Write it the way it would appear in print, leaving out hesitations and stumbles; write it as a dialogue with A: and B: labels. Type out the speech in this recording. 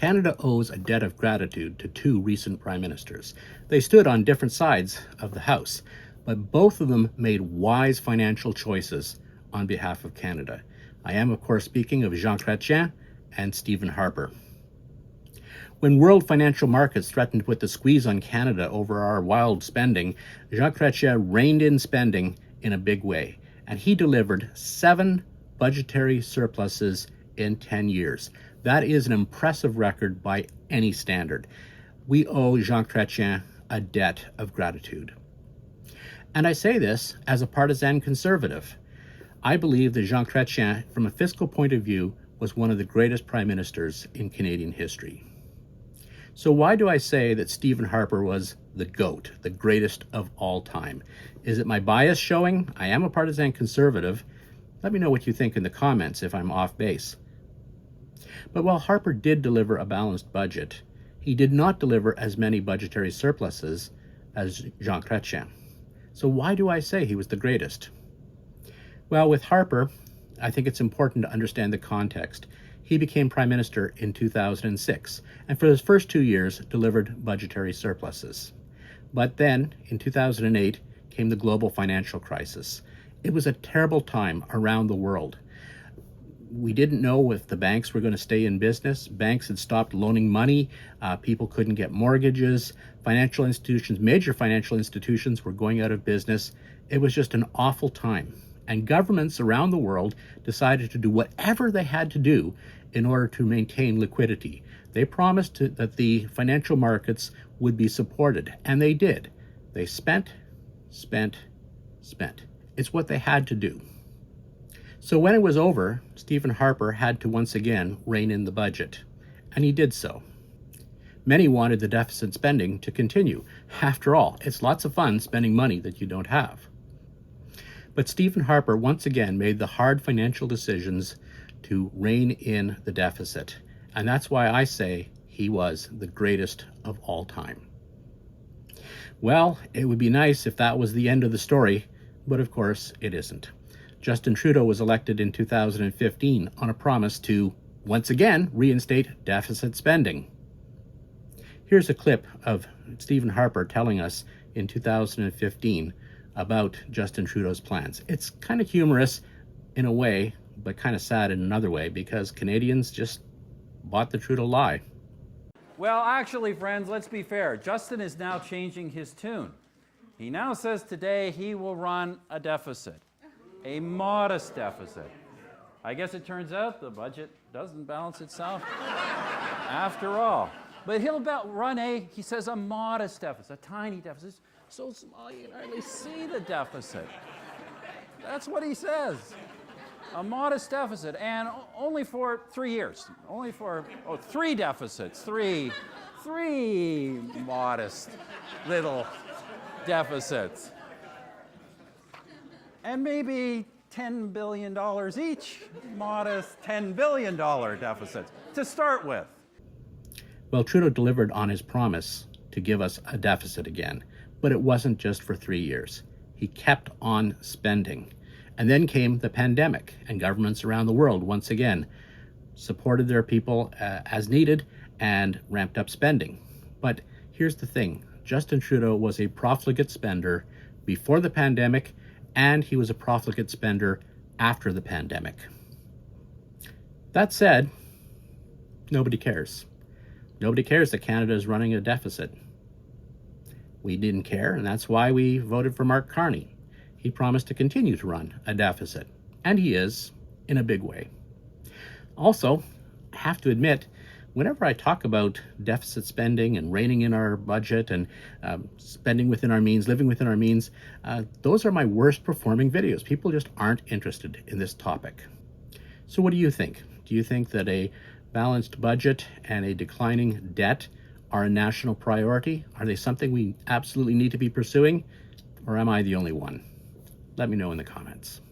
A: Canada owes a debt of gratitude to two recent prime ministers. They stood on different sides of the House, but both of them made wise financial choices on behalf of Canada. I am, of course, speaking of Jean Chretien and Stephen Harper. When world financial markets threatened to put the squeeze on Canada over our wild spending, Jean Chretien reined in spending in a big way, and he delivered 7 budgetary surpluses in 10 years. That is an impressive record by any standard. We owe Jean Chretien a debt of gratitude. And I say this as a partisan conservative. I believe that Jean Chretien, from a fiscal point of view, was one of the greatest prime ministers in Canadian history. So why do I say that Stephen Harper was the GOAT, the greatest of all time? Is it my bias showing? I am a partisan conservative. Let me know what you think in the comments if I'm off base. But while Harper did deliver a balanced budget, he did not deliver as many budgetary surpluses as Jean Chretien. So why do I say he was the greatest? Well, with Harper, I think it's important to understand the context. He became prime minister in 2006, and for his first 2 years delivered budgetary surpluses. But then, in 2008, came the global financial crisis. It was a terrible time around the world. We didn't know if the banks were going to stay in business. Banks had stopped loaning money. People couldn't get mortgages. Financial institutions, major financial institutions, were going out of business. It was just an awful time. And governments around the world decided to do whatever they had to do in order to maintain liquidity. They promised that the financial markets would be supported, and they did. They spent. It's what they had to do. So when it was over, Stephen Harper had to once again rein in the budget, and he did so. Many wanted the deficit spending to continue. After all, it's lots of fun spending money that you don't have. But Stephen Harper once again made the hard financial decisions to rein in the deficit, and that's why I say he was the greatest of all time. Well, it would be nice if that was the end of the story, but of course it isn't. Justin Trudeau was elected in 2015 on a promise to, once again, reinstate deficit spending. Here's a clip of Stephen Harper telling us in 2015 about Justin Trudeau's plans. It's kind of humorous in a way, but kind of sad in another way, because Canadians just bought the Trudeau lie.
B: Well, actually, friends, let's be fair. Justin is now changing his tune. He now says today he will run a deficit. A modest deficit. I guess it turns out the budget doesn't balance itself after all. But he'll run he says, a modest deficit, a tiny deficit. So small you can hardly see the deficit. That's what he says. A modest deficit, and only for 3 years. Only for 3 deficits. Three modest little deficits. And maybe $10 billion each, modest $10 billion deficits to start with.
A: Well, Trudeau delivered on his promise to give us a deficit again, but it wasn't just for 3 years. He kept on spending. And then came the pandemic, and governments around the world once again supported their people as needed and ramped up spending. But here's the thing. Justin Trudeau was a profligate spender before the pandemic, and he was a profligate spender after the pandemic. That said, nobody cares. Nobody cares that Canada is running a deficit. We didn't care, and that's why we voted for Mark Carney. He promised to continue to run a deficit, and he is, in a big way. Also, I have to admit, whenever I talk about deficit spending and reining in our budget and spending within our means, living within our means, those are my worst performing videos. People just aren't interested in this topic. So what do you think? Do you think that a balanced budget and a declining debt are a national priority? Are they something we absolutely need to be pursuing? Or am I the only one? Let me know in the comments.